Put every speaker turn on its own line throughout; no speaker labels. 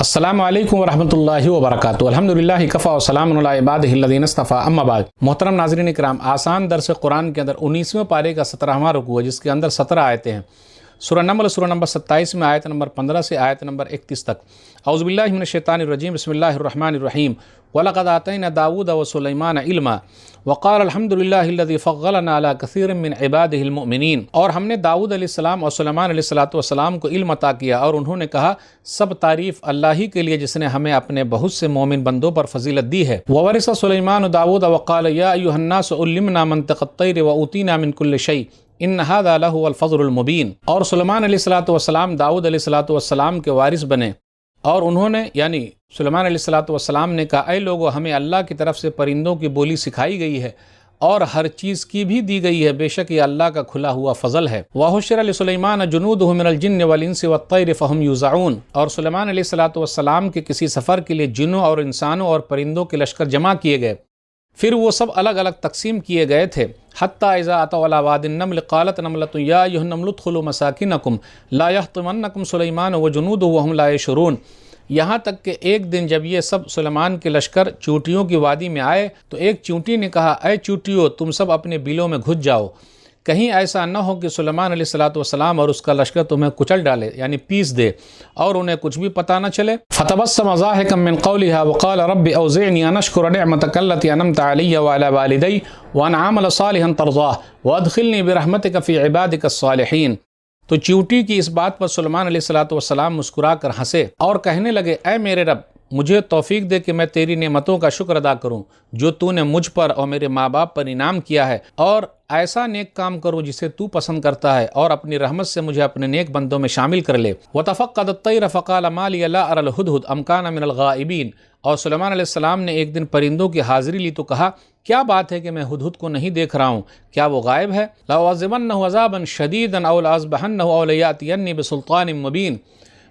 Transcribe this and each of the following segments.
अस्सलामु अलैकुम वरहमतुल्लाहि वबरकातुहू। अल्हम्दुलिल्लाहि कफ़ा व सलामुन अला इबादिहिल्लज़ीना इस्तफ़ा, अम्मा बाद। मोहतरम नाज़रीन इकराम, आसान दर्स कुरान के अंदर 19वें पारे का 17वां रुकू है, जिसके अंदर 17 आयतें हैं। सूरह नमल सूरह नंबर 27 में आयत नंबर 15 से आयत नंबर 31 तक। औज़ु बिल्लाहि मिनश शैतानिर रजीम, बिस्मिल्लाहिर रहमानिर रहीम। वलक़द आतैना दाऊद व सुलैमान इल्मा वक़ाल अल्हम्दुलिल्लाहिल्लज़ी फ़ग़्ग़लना अला कसीरिम मिन इबादिहिल मुअमिनीन। और हमने दाऊद अलैहिस्सलाम और सुलैमान अलैहिस्सलाम को इल्म अता किया, और उन्होंने कहा सब तारीफ़ अल्लाह ही के लिए जिसने हमें अपने बहुत से मोमिन बंदों पर फजीलत दी है। ववरिसा सुलैमान दाऊद वक़ाल या अय्युहन्नास उल्लिमना मंतिक़त तैर व ऊतीना मिन कुल्लि शै इन हाज़ा लहुवल फ़ज़्लुल मुबीन। और सुलैमान अलैहिस्सलाम दाऊद अलैहिस्सलाम के वारिस बने, और उन्होंने यानी सुलैमान अलैहिस्सलाम ने कहा, ऐ लोगों, हमें अल्लाह की तरफ से परिंदों की बोली सिखाई गई है और हर चीज़ की भी दी गई है, बेशक ये अल्लाह का खुला हुआ फजल है। वहुश्शिरा लिसुलैमान जुनूदुहु मिनल जिन्न वल इंसि वत्तैरि फहुम यूज़ऊन। और सुलैमान अलैहिस्सलाम के किसी सफ़र के लिए जिन्नों और इंसानों और परिंदों के लश्कर जमा किए गए, फिर वो सब अलग अलग तकसीम किए गए थे। हत्ता इज़ा अतौ अला वादिन नम्ल क़ालत नमलतुन या अय्युहन नम्लु उदख़ुलू मसाकिनकुम ला यहतिमन्नकुम सुलैमान व जुनूदुहु वहुम ला यशऊरून। यहाँ तक कि एक दिन जब ये सब सुलेमान के लश्कर चींटियों की वादी में आए, तो एक चींटी ने कहा, ऐ चींटियों, तुम सब अपने बिलों में घुस जाओ, कहीं ऐसा न हो कि सुलेमान अलैहिस्सलाम और उसका लश्कर तुम्हें कुचल डाले, यानी पीस दे, और उन्हें कुछ भी पता न चले। फतबस्सम ज़ाहिकम मिन क़ौलिहा वक़ाल रब्बि औज़िअनी अन अश्कुरा निअमतक अल्लती अनअमत अलैया व अला वालिदै व अन अअमल सालिहन तर्ज़ाह व अदख़िलनी बिरहमतिक फ़ी इबादिकस सालिहीन। तो चींटी की इस बात पर सुलैमान अलैहिस्सलाम मुस्कुरा कर हंसे और कहने लगे, ऐ मेरे रब, मुझे तौफीक दे कि मैं तेरी नेमतों का शुक्र अदा करूं जो तूने मुझ पर और मेरे माँ बाप पर इनाम किया है, और ऐसा नेक काम करूं जिसे तू पसंद करता है, और अपनी रहमत से मुझे अपने नेक बंदों में शामिल कर ले। वतफ़क़्क़द अत-तैर फ़क़ाल मा लिय ला अरल हुदहुद अम कान मिनल गाइबीन। और सुलैमान अलैहिस्सलाम ने एक दिन परिंदों की हाज़िरी ली तो कहा, क्या बात है कि मैं हुदहुद को नहीं देख रहा हूँ, क्या वो गायब है? लअज़िबन्नहु अज़ाबन शदीदन औ लअज़बहन्नहु औ लयअतियन्नी बिसुल्तानिम मुबीन।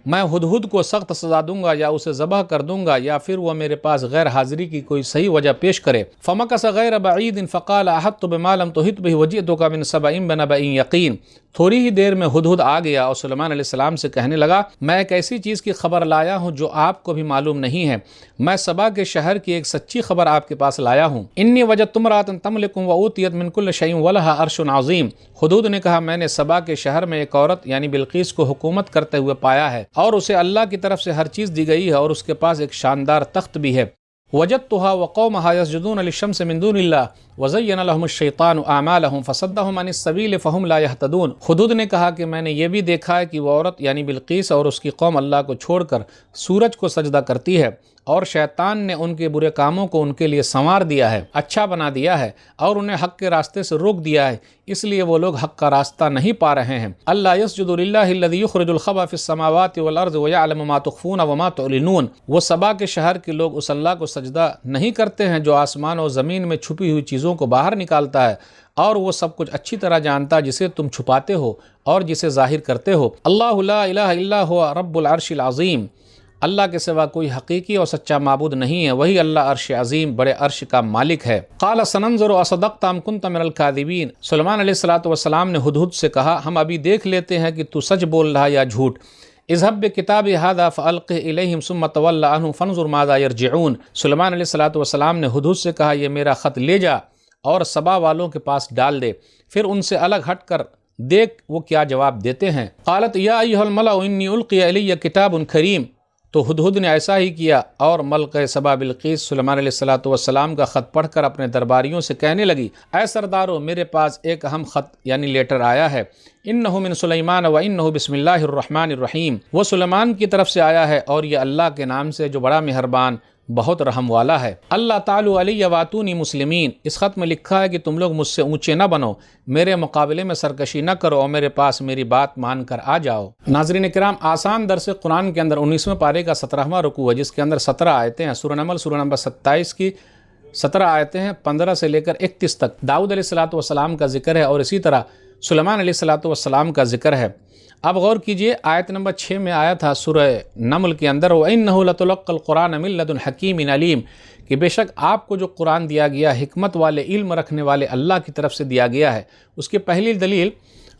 मैं हुदहुद को सख्त सज़ा दूंगा, या उसे ज़बह कर दूंगा, या फिर वह मेरे पास गैर हाज़िरी की कोई सही वजह पेश करे। फ़मकस गैर बईदिन फ़क़ाल अहत्तु बिमा लम तुहित बिही वजिअतुका मिन सबइन बिनबइन यक़ीन। थोड़ी ही देर में हुदहुद आ गया और सुलैमान अलैहिस्सलाम से कहने लगा, मैं एक ऐसी चीज़ की खबर लाया हूँ जो आपको भी मालूम नहीं है। मैं सबा के शहर की एक सच्ची खबर आपके पास लाया हूँ। इन्नी वजदतु इम्रअतन तमलिकुहुम व ऊतियत मिन कुल्लि शैइन व लहा अर्शुन अज़ीम। हुदहुद ने कहा, मैंने सबा के शहर में एक औरत यानी बिल्कीस को हुकूमत करते हुए पाया है, और उसे अल्लाह की तरफ से हर चीज़ दी गई है, और उसके पास एक शानदार तख्त भी है। वजदतुहा व क़ौमहा यसजुदून लिश्शम्सि मिन दूनिल्लाह व ज़य्यन लहुमुश्शैतानु अअमालहुम फ़सद्दहुम अनिस सबील फ़हुम ला यहतदून। हुदहुद ने कहा कि मैंने ये भी देखा है कि वो औरत यानी बिल्कीस और उसकी कौम अल्लाह को छोड़कर सूरज को सजदा करती है, और शैतान ने उनके बुरे कामों को उनके लिए संवार दिया है, अच्छा बना दिया है, और उन्हें हक़ के रास्ते से रोक दिया है, इसलिए वो लोग हक़ का रास्ता नहीं पा रहे हैं। अल्ला यसजुदु लिल्लाहिल्लज़ी युख़रिजुल ख़बअ फ़िस समावाति वल अर्ज़ि व यअलमु मा तुख़फ़ून व मा तुअलिनून। वो सबा के शहर के लोग उस अल्लाह को सजदा नहीं करते हैं जो आसमान और ज़मीन में छुपी हुई चीज़ों को बाहर निकालता है, और वो सब कुछ अच्छी तरह जानता है जिसे तुम छुपाते हो और जिसे ज़ाहिर करते हो। अल्लाहु ला इलाहा इल्ला हुवा रब्बुल अर्शिल अज़ीम। अल्लाह के सिवा कोई हकीकी और सच्चा माबूद नहीं है, वही अल्लाह अर्श अज़ीम बड़े अर्श का मालिक है। क़ाल सनंज़ुरु असदक़्ता अम कुन्त मिनल काज़िबीन। सुलैमान अलैहिस्सलाम ने हुदहुद से कहा, हम अभी देख लेते हैं कि तू सच बोल रहा है या झूठ। इज़हब बिकिताबि हाज़ा फ़अल्क़िह इलैहिम सुम्मा तवल्ला अन्हुम फ़न्ज़ुर माज़ा यरजिऊन। सुलैमान अलैहिस्सलाम ने हुदहुद से कहा, ये मेरा ख़त ले जा और सबा वालों के पास डाल दे, फिर उनसे अलग हट कर देख वो क्या जवाब देते हैं। क़ालत या अय्युहल मलअ इन्नी उल्क़िया इलैया किताबुन करीम। तो हुदहुद ने ऐसा ही किया, और मलक सबा बिल्कीस सुलैमान अलैहिस्सलाम का ख़त पढ़कर अपने दरबारियों से कहने लगी, ऐ सरदारों, मेरे पास एक अहम ख़त यानी लेटर आया है। इन्नहु मिन सुलैमान व इन्नहु बिस्मिल्लाहिर रहमानिर रहीम। वो सुलैमान की तरफ से आया है, और ये अल्लाह के नाम से जो बड़ा मेहरबान बहुत रहम वाला है। अल्लाह तालू अलैया वातूनी मुस्लिमीन। इस ख़त में लिखा है कि तुम लोग मुझसे ऊँचे न बनो, मेरे मुकाबले में सरकशी न करो, और मेरे पास मेरी बात मान कर आ जाओ। नाज़रीन किराम, आसान दर्स कुरान के अंदर 19वें पारे का 17वां रुकू है, जिसके अंदर 17 आयतें हैं। सूरह नमल सूरह नंबर 27 की 17 आयतें हैं, 15 से लेकर 31 तक दाऊद अलैहिस्सलाम का जिक्र है, और इसी तरह सुलैमान अलैहिस्सलाम का जिक्र है। अब गौर कीजिए, आयत नंबर 6 में आया था सूरह नमल के अंदर, व इन्नहु लतुलक़्क़ल क़ुरान मिन लदुन हकीमिन अलीम, कि बेशक आपको जो कुरान दिया गया हिकमत वाले इल्म रखने वाले अल्लाह की तरफ से दिया गया है। उसकी पहली दलील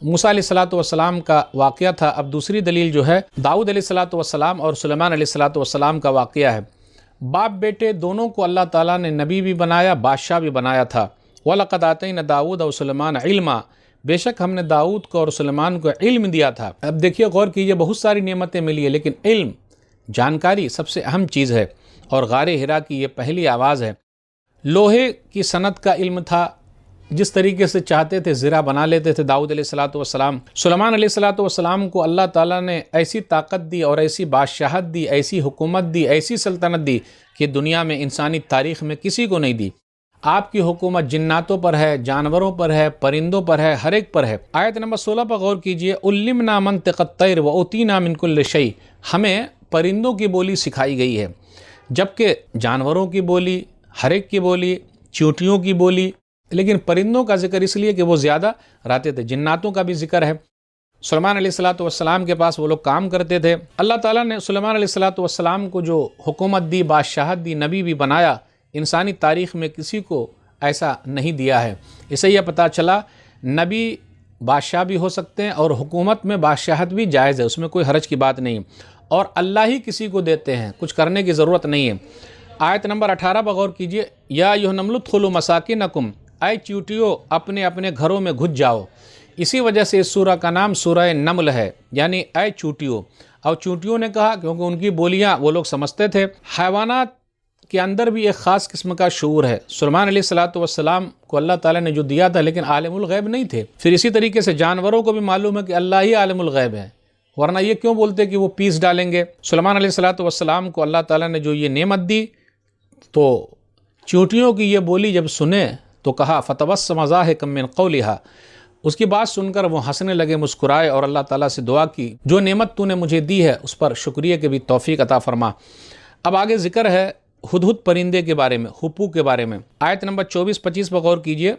موسیٰ علیہ الصلوۃ والسلام کا واقعہ تھا۔ اب دوسری دلیل جو ہے داؤد علیہ الصلوۃ والسلام اور سلیمان علیہ الصلوۃ والسلام کا واقعہ ہے۔ باپ بیٹے دونوں کو اللہ تعالیٰ نے نبی بھی بنایا، بادشاہ بھی بنایا تھا۔ وَلَقَدْ آتَيْنَا دَاوُودَ وَسُلَيْمَانَ عِلْمًا، بے شک ہم نے داؤد کو اور سلیمان کو علم دیا تھا۔ اب دیکھیے غور کیجیے، بہت ساری نعمتیں ملی ہے لیکن علم، جانکاری سب سے اہم چیز ہے، اور غار حرا کی یہ پہلی آواز ہے۔ لوہے کی صنعت کا علم تھا، جس طریقے سے چاہتے تھے زرہ بنا لیتے تھے داؤد علیہ الصلوۃ والسلام۔ سلیمان علیہ الصلوۃ والسلام کو اللہ تعالیٰ نے ایسی طاقت دی اور ایسی بادشاہت دی، ایسی حکومت دی، ایسی سلطنت دی کہ دنیا میں انسانی تاریخ میں کسی کو نہیں دی۔ آپ کی حکومت جناتوں پر ہے، جانوروں پر ہے، پرندوں پر ہے، ہر ایک پر ہے۔ آیت نمبر 16 پر غور کیجئے، عَلَّمْنَا مَنطِقَ الطَّيْرِ وَأُوتِينَا مِن كُلِّ شَيْءٍ، ہمیں پرندوں کی بولی سکھائی گئی ہے، جبکہ جانوروں کی بولی، ہر ایک کی بولی، چیونٹیوں کی بولی، لیکن پرندوں کا ذکر اس لیے کہ وہ زیادہ رہتے تھے۔ جناتوں کا بھی ذکر ہے۔ سلیمان علیہ الصلوۃ والسلام کے پاس وہ لوگ کام کرتے تھے۔ اللہ تعالیٰ نے سلیمان علیہ الصلوۃ والسلام کو جو حکومت دی، بادشاہت دی، نبی بھی بنایا، انسانی تاریخ میں کسی کو ایسا نہیں دیا ہے۔ اسے یہ پتہ چلا نبی بادشاہ بھی ہو سکتے ہیں اور حکومت میں بادشاہت بھی جائز ہے، اس میں کوئی حرج کی بات نہیں، اور اللہ ہی کسی کو دیتے ہیں، کچھ کرنے کی ضرورت نہیں ہے۔ آیت نمبر 18 پر غور کیجئے، یا ایھا النمل ادخلوا مساکنکم، اے چیونٹیوں اپنے اپنے گھروں میں گھس جاؤ۔ اسی وجہ سے اس سورہ کا نام سورہ نمل ہے، یعنی اے چیونٹیوں۔ اور چیونٹیوں نے کہا کیونکہ ان کی بولیاں وہ لوگ سمجھتے تھے۔ حیوانات کے اندر بھی ایک خاص قسم کا شعور ہے۔ سلیمان علیہ الصلوۃ والسلام کو اللہ تعالیٰ نے جو دیا تھا لیکن عالم الغیب نہیں تھے۔ پھر اسی طریقے سے جانوروں کو بھی معلوم ہے کہ اللہ ہی عالم الغیب ہے، ورنہ یہ کیوں بولتے کہ وہ پیس ڈالیں گے۔ سلیمان علیہ الصلوۃ والسلام کو اللہ تعالیٰ نے جو یہ نعمت دی، تو چیونٹیوں کی یہ بولی جب سنے تو کہا فتبسم ضاحکا من قولھا، اس کی بات سن کر وہ ہنسنے لگے، مسکرائے اور اللہ تعالیٰ سے دعا کی جو نعمت تو نے مجھے دی ہے اس پر شکریہ کی بھی توفیق عطا فرما۔ اب آگے ذکر ہے ہدہد پرندے کے بارے میں، ہپو کے بارے میں۔ آیت نمبر 24-25 پر غور کیجئے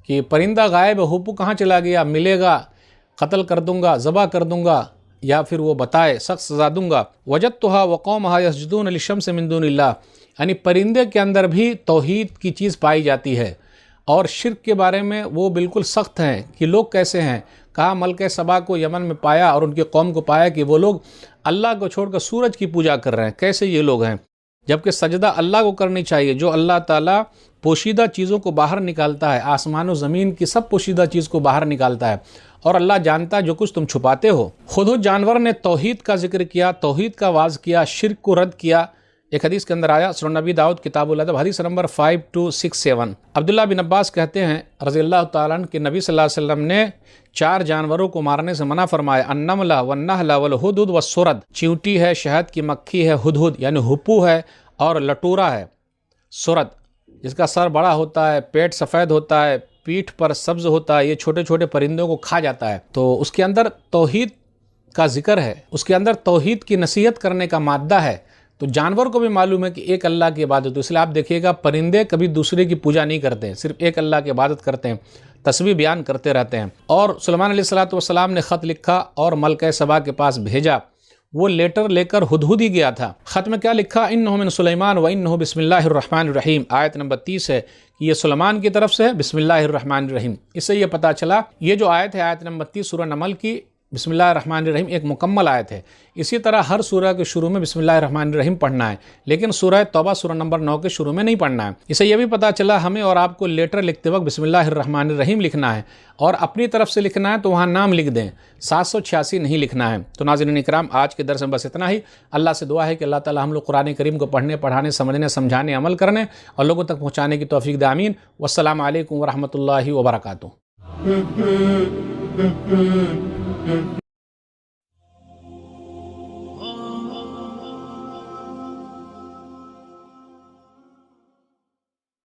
کہ پرندہ غائب ہے، ہپو کہاں چلا گیا، ملے گا، قتل کر دوں گا، ذبح کر دوں گا، یا پھر وہ بتائے سخت سزا دوں گا۔ وجدتها وقومها يسجدون للشمس من دون اللہ، یعنی پرندے کے اندر بھی توحید کی چیز پائی جاتی ہے، اور شرک کے بارے میں وہ بالکل سخت ہیں کہ لوگ کیسے ہیں۔ کہا ملکہ سبا کو یمن میں پایا اور ان کی قوم کو پایا کہ وہ لوگ اللہ کو چھوڑ کر سورج کی پوجا کر رہے ہیں، کیسے یہ لوگ ہیں، جبکہ سجدہ اللہ کو کرنی چاہیے، جو اللہ تعالیٰ پوشیدہ چیزوں کو باہر نکالتا ہے، آسمان و زمین کی سب پوشیدہ چیز کو باہر نکالتا ہے، اور اللہ جانتا ہے جو کچھ تم چھپاتے ہو۔ خود جانور نے توحید کا ذکر کیا، توحید کا واعظ کیا، شرک کو رد کیا۔ ایک حدیث کے اندر آیا، سنن نبی داؤد کتاب الادب حدیث نمبر 5267، عبداللہ بن عباس کہتے ہیں رضی اللہ تعالیٰ عنہ کہ نبی صلی اللہ علیہ وسلم نے 4 جانوروں کو مارنے سے منع فرمایا، النملہ والنحلہ والہدہد والسرد، چیونٹی ہے، شہد کی مکھی ہے، ہدہد یعنی ہپو ہے، اور لٹورا ہے، سرد جس کا سر بڑا ہوتا ہے، پیٹ سفید ہوتا ہے، پیٹھ پر سبز ہوتا ہے، یہ چھوٹے چھوٹے پرندوں کو کھا جاتا ہے۔ تو اس کے اندر توحید کا ذکر ہے، اس کے اندر توحید کی نصیحت کرنے کا مادہ ہے۔ تو جانور کو بھی معلوم ہے کہ ایک اللہ کی عبادت، تو اس لیے آپ دیکھیے گا پرندے کبھی دوسرے کی پوجا نہیں کرتے، صرف ایک اللہ کی عبادت کرتے ہیں، تسبیح بیان کرتے رہتے ہیں۔ اور سلیمان علیہ الصلوۃ والسلام نے خط لکھا اور ملکہ سبا کے پاس بھیجا، وہ لیٹر لے کر ہدہد ہی گیا تھا۔ خط میں کیا لکھا، انہ من سلیمان و انہ بسم اللہ الرحمن الرحیم، آیت نمبر 30 ہے کہ یہ سلیمان کی طرف سے ہے، بسم اللہ الرحمن الرحیم۔ اس سے یہ پتہ چلا یہ جو آیت ہے آیت نمبر 30 سورہ نمل کی، بسم اللہ الرحمن الرحیم ایک مکمل آیت ہے۔ اسی طرح ہر سورہ کے شروع میں بسم اللہ الرحمن الرحیم پڑھنا ہے، لیکن سورہ توبہ سورہ نمبر 9 کے شروع میں نہیں پڑھنا ہے۔ اسے یہ بھی پتہ چلا ہمیں اور آپ کو لیٹر لکھتے وقت بسم اللہ الرحمن الرحیم لکھنا ہے، اور اپنی طرف سے لکھنا ہے تو وہاں نام لکھ دیں، 786 نہیں لکھنا ہے۔ تو ناظرین اکرام، آج کے درس میں بس اتنا ہی۔ اللہ سے دعا ہے کہ اللہ تعالی ہم لوگ قرآن کریم کو پڑھنے، پڑھانے، سمجھنے، سمجھانے، عمل کرنے اور لوگوں تک پہنچانے کی توفیق دے، آمین۔ والسلام علیکم ورحمۃ اللہ وبرکاتہ۔